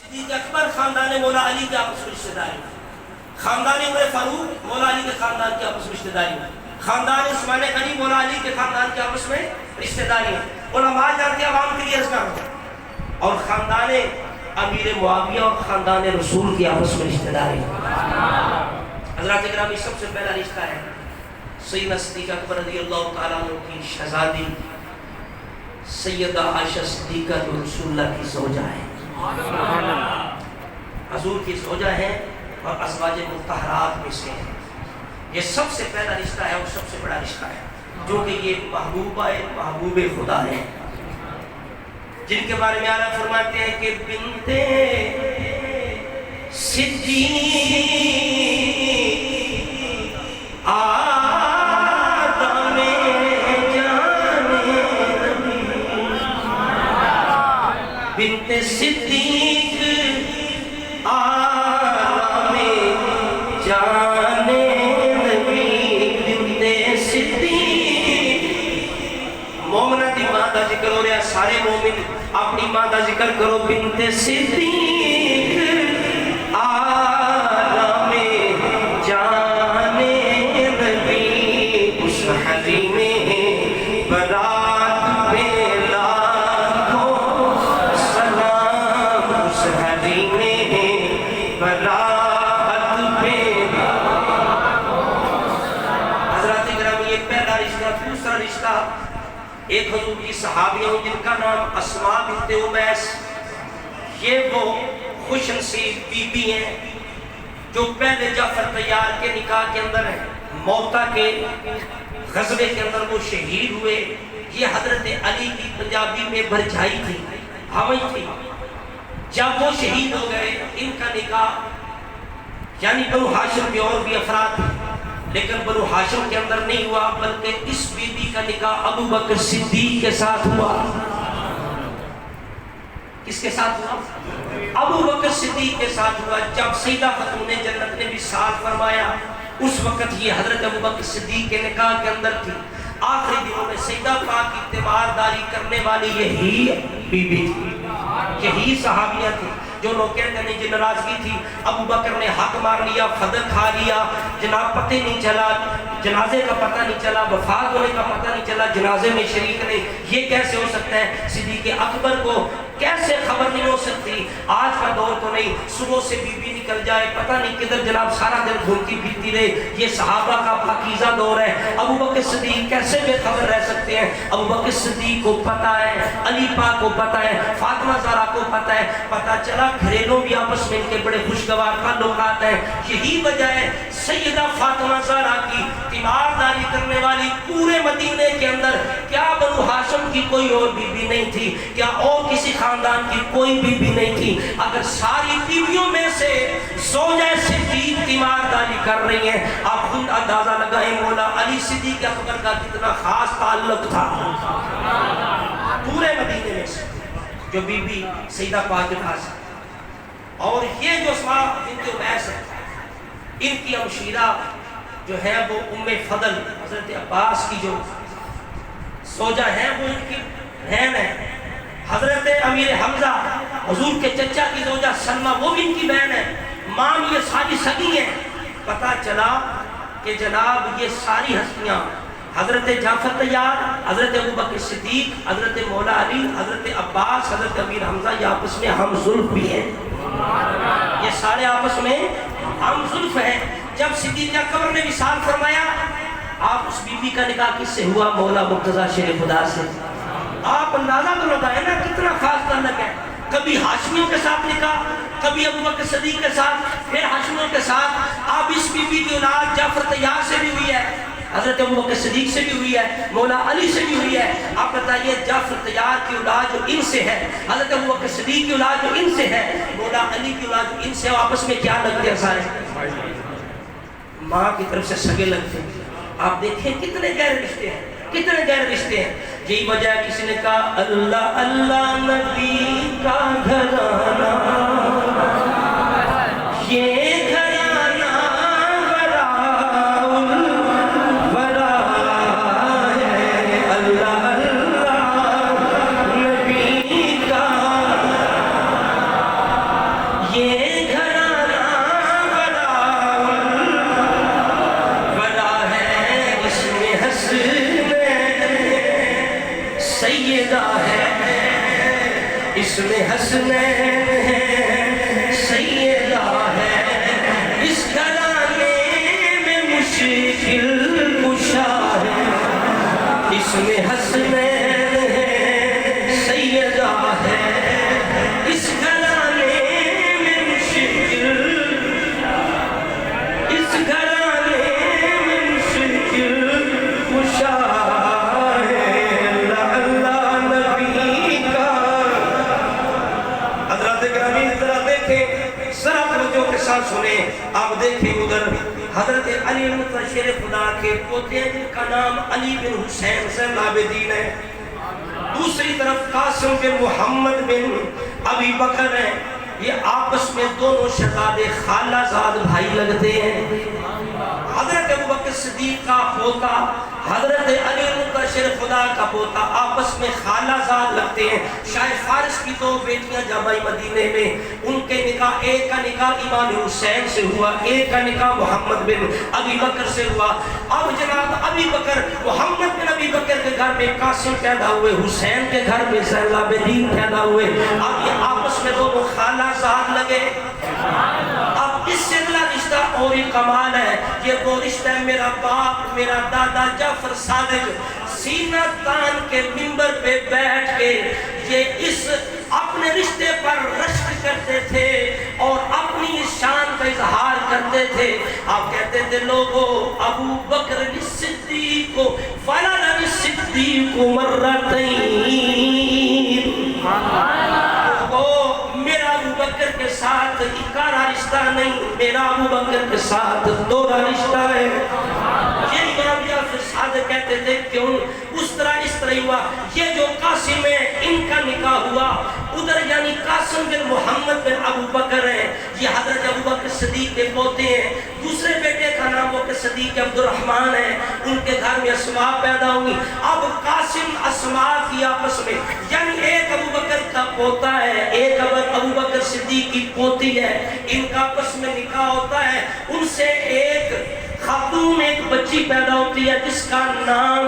صدیق اکبر خاندان مولا علی کے آپس میں رشتہ داری، خاندان عمر فاروق مولا علی کے خاندان کے آپس میں رشتہ داری، خاندان عثمان غنی مولا علی کے خاندان کے آپس میں رشتہ داری ہے۔ علماء جانتے ہیں، عوام کے لیے عرض کر رہا ہوں، اور خاندان امیر معاویہ اور خاندان رسول کے آپس میں رشتہ داری ہے۔ حضرات اکرامی، سب سے پہلا رشتہ ہے سیدنا صدیق اکبر رضی اللہ تعالیٰ عنہ کی شہزادی سیدہ عائشہ صدیقہ جو رسول اللہ کی زوجہ ہے، حضور کی زوجہ ہے اور ازواج مطہرات میں سے ہے۔ یہ سب سے پہلا رشتہ ہے اور سب سے بڑا رشتہ ہے، جو کہ یہ محبوب خدا ہے، جن کے بارے میں اعلیٰ فرماتے ہیں کہ بنت صدیق آدم جان نبی، بنت صدیق آدم جان نبی، بنت صدیق۔ مومنہ دی ماں دا ذکر ہو رہا ہے، سارے مومن اپنی ماں دا ذکر کرو، بنت صدیق آدم جان نبی، اس حریم برات پہ لاکھوں سلام، اس حریم برات پہ۔ حضرات گرامی، یہ پہلا رشتہ۔ دوسرا رشتہ ایک حضور کی صحابی ہوں جن کا نام اسماء بنت امیس، یہ وہ خوش نصیب بی بی ہیں جو پہلے جعفر طیار کے نکاح کے اندر ہیں، موتا کے غزوے کے اندر وہ شہید ہوئے۔ یہ حضرت علی کی پنجابی میں بھرجائی تھی، ہوئی تھی۔ جب وہ شہید ہو گئے، ان کا نکاح یعنی بنو ہاشم کے اور بھی افراد تھے، لیکن بنو ہاشم کے اندر نہیں ہوا، بلکہ اس بی بی کا نکاح ابو بکر صدیق کے ساتھ ہوا۔ کس کے ساتھ ہوا؟ ابو بکر صدیق کے ساتھ ہوا۔ جب سیدہ خاتون جنت نے وصال فرمایا، اس وقت یہ حضرت ابو بکر صدیق کے نکاح کے اندر تھی۔ آخری دنوں میں سیدہ پاک کی تیمارداری کرنے والی یہی بی بی تھی، یہی صحابیہ تھی۔ جو لوگ کہتے ہیں جن ناراضگی تھی، ابو بکر نے حق مار لیا، فضل کھا لیا، جناب پتہ نہیں چلا، جنازے کا پتہ نہیں چلا، وفات ہونے کا پتہ نہیں چلا، جنازے میں شریک نہیں، یہ کیسے ہو سکتا ہے؟ صدیق اکبر کو کیسے خبر نہیں ہو سکتی؟ آج کا دور تو نہیں، صبح سے بی بی نکل جائے، پتہ نہیں کدھر جناب سارا دن گھومتی پھرتی رہے۔ یہ صحابہ کا پاکیزہ دور ہے، ابو بکر صدیق کیسے بے خبر رہ سکتے ہیں؟ ابو بکر صدیق کو پتہ ہے، علی پاک کو پتہ ہے، فاطمہ زہرا کو پتہ ہے، پتہ چلا گھریلوں بھی آپس میں ان کے بڑے خوشگوار تعلقات ہیں۔ یہی وجہ ہے سیدہ فاطمہ زہرا کی تیمارداری کرنے والی پورے مدینے کے اندر کیا بنو ہاشم کی کوئی اور بی بی نہیں تھی؟ کیا اور کسی خاندان کی کوئی بی بی نہیں تھی؟ اگر ساری بیویوں میں سے زوجہ صدیق تیمارداری کر رہی ہیں، آپ خود اندازہ لگائیں مولا علی صدیق اکبر کا کتنا خاص تعلق تھا پورے مدینے میں سے جو بی بی سیدہ پاک کے پاس ہے۔ اور یہ جو اسماء بنت امیس ہے، ان کی ہمشیرہ جو ہے وہ ام فضل حضرت عباس کی جو زوجہ ہے، وہ ان کی بہن ہے۔ حضرت امیر حمزہ حضور کے چچا کی زوجہ سلمہ، وہ بھی ان کی بہن ہے۔ ماں یہ ساری سگی ہیں۔ پتہ چلا کہ جناب یہ ساری ہستیاں حضرت جعفر طیار، حضرت ابو بکر صدیق، حضرت مولا علی، حضرت عباس، حضرت امیر حمزہ، یہ آپس میں ہم زلف بھی ہیں، یہ سارے آپس میں ہم زلف ہیں۔ جب صدیق اکبر نے وصال فرمایا، آپ اس بی بی کا نکاح کس سے ہوا؟ مولا مرتضیٰ شیر خدا سے۔ آپ اندازہ تو لگائیں نا کتنا خاص تعلق ہے۔ کبھی ہاشمیوں کے ساتھ نکاح، کبھی ابو بکر صدیق کے ساتھ، پھر ہاشمیوں کے ساتھ۔ اب اس بی بی کی اولاد جعفر طیار سے بھی ہوئی ہے، حضرت ابو بکر صدیق سے بھی ہوئی ہے، مولا علی سے بھی ہوئی ہے۔ آپ بتائیے جعفر طیار کی اولاد جو ان سے ہے، حضرت ابو بکر صدیق کی اولاد جو ان سے ہے، مولا علی کی اولاد جو ان سے ہے، آپس میں کیا لگتے ہیں؟ سارے ماں کی طرف سے سگے لگتے ہیں۔ آپ دیکھیں کتنے گہرے رشتے ہیں، کتنے گہرے رشتے ہیں۔ یہی وجہ ہے کسی نے کہا اللہ اللہ نبی کا گھرانہ، یہ گھرانہ سیدہ ہے، اس میں حسنین ہے سیدہ ہے، اس گھرانے میں مشکل کشا ہے، اس میں حسنین ہے سیدہ ہے، اس گھرانے میں مشکل، اس گھرانے میں مشکل کشا ہے، اللہ نبی کا۔ حضرات گرامی ذرا دیکھیں، ذرا توجہ کے ساتھ سنیں، آپ دیکھیں ادھر حضرت علی المطہر خدا کے پوتے ہیں جن کا نام علی بن حسین زین العابدین ہے، دوسری طرف قاسم بن محمد بن ابی بکر ہیں، یہ آپس میں دونوں شہزادے خالہ زاد بھائی لگتے ہیں۔ حضرت ابوبکر صدیق کا پوتا حضرت علی المطہر خدا کا پوتا آپس میں خالہ زاد لگتے ہیں۔ شاہ فارس کی دو بیٹیاں جامع مدینے میں، ان کے نکاح، ایک کا نکاح امام حسین سے ہوا، ایک کا نکاح محمد بن ابی بکر سے ہوا۔ اب جناب ابی بکر، محمد بن ابی بکر کے گھر میں قاسم پیدا ہوئے، حسین کے گھر میں زین العابدین پیدا ہوئے۔ اب یہ آپس میں دونوں خالہ زاد لگے۔ اب اس سے اگلا رشتہ اور ہی کمال ہے، یہ وہ رشتہ ہے میرا باپ میرا دادا جعفر صادق سینہ تان کے منبر پہ بیٹھ کے یہ اس اپنے رشتے پر رشک کرتے تھے اور اپنی شان کا اظہار کرتے تھے۔ آپ کہتے تھے لوگوں ابو بکر الصدیق ولد الصدیق مرتین، میرا ابو بکر کے ساتھ اکارا رشتہ نہیں، میرا ابو بکر کے ساتھ دوہرا رشتہ ہے۔ یہ امام جعفر صادق کہتے تھے کیوں اس طرح ہوا، یہ جو قاسم ہے ان کا نکاح ہوا ادھر، یعنی قاسم بن محمد بن ابو بکر ہے، یہ حضرت ابو بکر صدیق کے پوتے ہیں۔ دوسرے بیٹے کا نام ابو بکر صدیق عبد الرحمن ہے، ان کے گھر میں اسماء پیدا ہوئی۔ اب قاسم اسماء کی آپس میں، یعنی ایک ابو بکر کا پوتا ہے، ایک ابو بکر صدیق کی پوتی ہے، ان کا آپس میں نکاح ہوتا ہے، ان سے ایک خاتون ایک بچی پیدا ہوتی ہے جس کا نام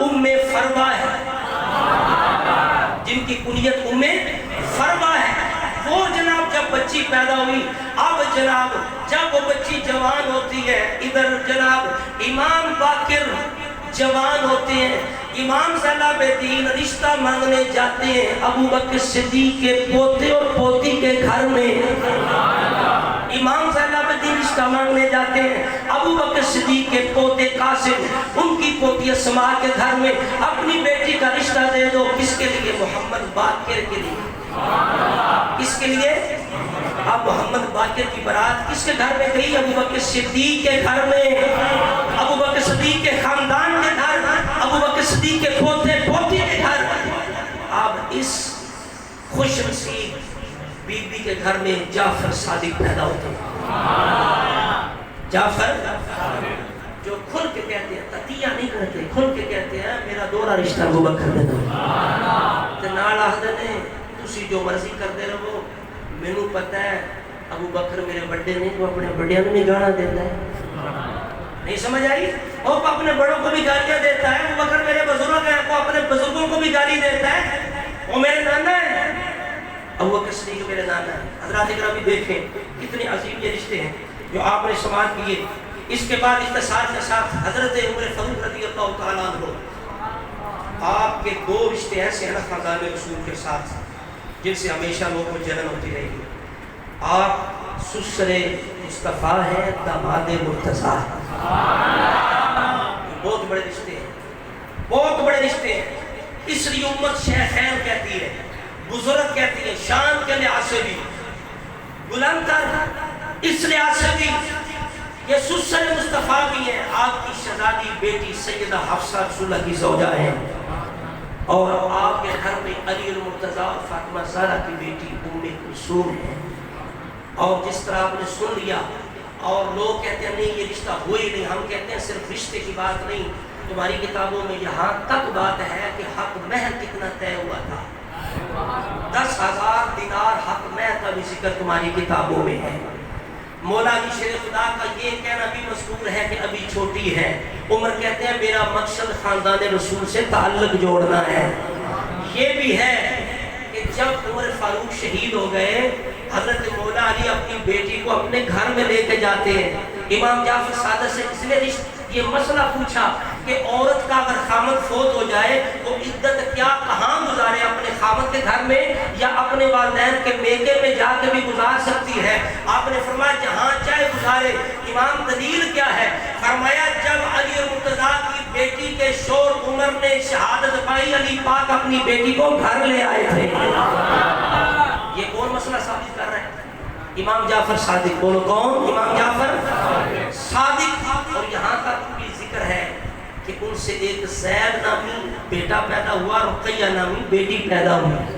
ام فروا ہے، جن کی کنیت ام فروا ہے۔ وہ جناب جب بچی پیدا ہوئی، اب جناب جب وہ بچی جوان ہوتی ہے، ادھر جناب امام باقر جوان ہوتے ہیں، امام زین العابدین رشتہ مانگنے جاتے ہیں ابو بکر صدیق کے پوتے اور پوتی کے گھر میں۔ امام زین العابدین رشتہ مانگنے جاتے ہیں ابو بکر صدیق کے پوتے قاسم، ان کی پوتی اسماء کے گھر میں، اپنی بیٹی کا رشتہ دے دو، کس کے لیے؟ محمد باقر کے لیے۔ کس کے لیے؟ اب محمد باقر کی برات کس کے گھر میں گئی؟ ابو بکر صدیق کے گھر میں، ابو بکر صدیق کے خاندان کے گھر، ابو بکر صدیق کے پوتے پوتی کے گھر۔ اب اس خوش نصیب بی بی کے گھر میں جعفر صادق پیدا ہوتے ہیں۔ جعفر جو کھل کے کہتے ہیں، تقیہ نہیں کرتے، کھل کے کہتے ہیں میرا دوہرا رشتہ ابو بکر دے دو، تے نال آخدے نے تسی جو مرضی کرتے رہو، مینوں پتہ ہے ابو بکر میرے بڑے نہیں، وہ اپنے بڑیاں کو بھی گانا دیتا ہے۔ نہیں سمجھ آئی؟ وہ اپنے بڑوں کو بھی گالیاں دیتا ہے، ابو بکر میرے بزرگ ہیں، وہ اپنے بزرگوں کو بھی گالی دیتا ہے، وہ میرے نانا ہے، ابو بکر صدیق میرے نانا ہے۔ حضرات گرامی دیکھیں کتنے عظیم یہ رشتے ہیں جو آپ نے سماعت کیے۔ اس کے بعد اختصار کے ساتھ حضرت عمر فاروق رضی اللہ تعالیٰ عنہ، آپ کے دو رشتے ایسے ہیں خاندان رسول کے ساتھ جن سے ہمیشہ لوگوں کو جلن ہوتی رہے گی۔ آپ سسر مصطفیٰ ہیں، داماد مرتضیٰ ہیں، بہت بڑے رشتے ہیں، بہت بڑے رشتے ہیں۔ اس لیے امت شیخین کہتی ہے، بزرگ کہتی ہے، شان کے لحاظ سے بھی بلند تر، اس لحاظ سے بھی یہ سسر مصطفیٰ بھی ہیں۔ آپ کی شہزادی بیٹی سیدہ حفصہ رسول اللہ کی زوجہ ہیں، اور آپ کے گھر میں علی المرتضیٰ اور فاطمہ زہرا کی بیٹی ام کلثوم ہے۔ اور جس طرح آپ نے سن لیا، اور لوگ کہتے ہیں نہیں یہ رشتہ ہوئی نہیں، ہم کہتے ہیں صرف رشتے کی بات نہیں، تمہاری کتابوں میں یہاں تک بات ہے کہ حق مہر کتنا طے ہوا تھا، 10,000 دینار حق مہر کا بھی ذکر تمہاری کتابوں میں ہے۔ مولا علی شیر خدا کا یہ کہنا بھی مذکور ہے کہ ابھی چھوٹی ہے۔ عمر کہتے ہیں میرا مقصد خاندان رسول سے تعلق جوڑنا ہے، یہ بھی ہے کہ جب عمر فاروق شہید ہو گئے، حضرت مولا علی اپنی بیٹی کو اپنے گھر میں لے کے جاتے ہیں۔ امام جعفر صادق سے اس نے یہ مسئلہ پوچھا کہ عورت کا اگر خامد فوت ہو جائے تو عدت کیا کہاں گزارے، اپنے خامد کے گھر میں یا اپنے والدین کے میکے میں جا کے بھی گزار سکتی ہے؟ آپ نے فرمایا جہاں چاہے گزارے۔ امام دلیل کیا ہے؟ فرمایا جب علی مرتضیٰ کی بیٹی کے شور عمر نے شہادت پائی، علی پاک اپنی بیٹی کو گھر لے آئے تھے۔ یہ کون مسئلہ ثابت کر رہے ہیں؟ امام جعفر صادق۔ بولو کون؟ امام جعفر صادق۔ اور یہاں تک بھی ذکر ہے کہ ان سے ایک زید نامی بیٹا پیدا ہوا، رقیہ نامی بیٹی پیدا ہوئی۔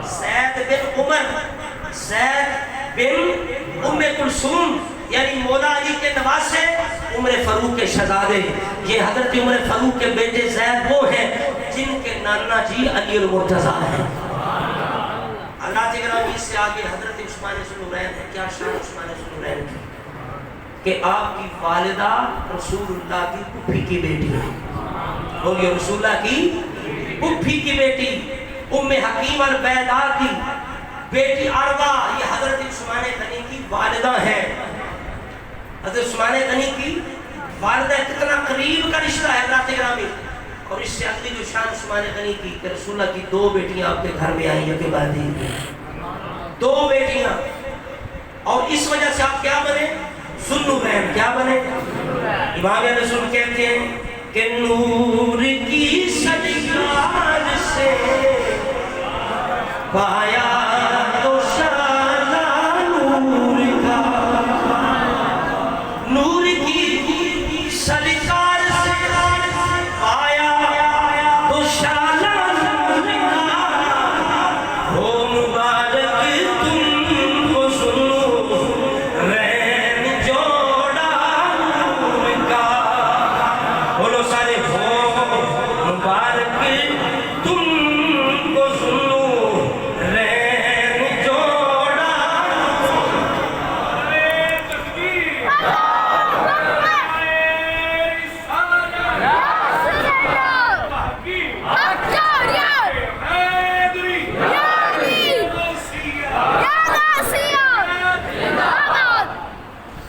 زید بن عمر، زید بن ام کلثوم، یعنی مولا علی کے نواسے، عمر فاروق کے شہزادے۔ یہ حضرت عمر فاروق کے بیٹے زید وہ ہیں جن کے نانا جی علی المرتضیٰ ہیں۔ اللہ تگرامی سے آگے حضرت عثمان ذوالنورین ہے۔ کیا شان عثمان ذوالنورین کی کہ آپ کی والدہ رسول اللہ کی پھوپھی کی بیٹی ہے۔ بولیے رسول اللہ کی پھوپھی کی بیٹی، ام حکیم البیضاء کی بیٹی عروہ، یہ حضرت عثمان غنی کی والدہ ہیں۔ حضرت عثمان غنی کی والدہ کتنا قریب کا رشتہ ہے اللہ تگرامی۔ اور اس سے اگلی جو شان عثمان غنی کی کہ رسول اللہ کی دو بیٹیاں آپ کے گھر میں آئیں کے بعد ہی، دو بیٹیاں، اور اس وجہ سے آپ کیا بنے؟ ذوالنورین۔ کیا بنے؟ امام رسول کہتے ہیں کہ نور کی سرکار سے پایا تو شالا نور کا، نور کی سرکار سے پایا تو شالا نور کا، ہو مبارک تم کو سنو رین جوڑا نور کا۔ بولو سارے ہو مبارک تم کو سنو رین جوڑا۔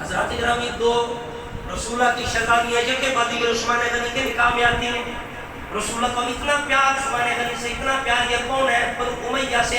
حضرات گرامی، دو رسول اللہ کی شہزادی ہے کہ بعد عثمان غنی کے نکاح میں آتی ہیں۔ رسول اللہ کو اتنا پیار عثمان غنی سے، اتنا پیار، یہ کون ہے؟ بنو امیہ سے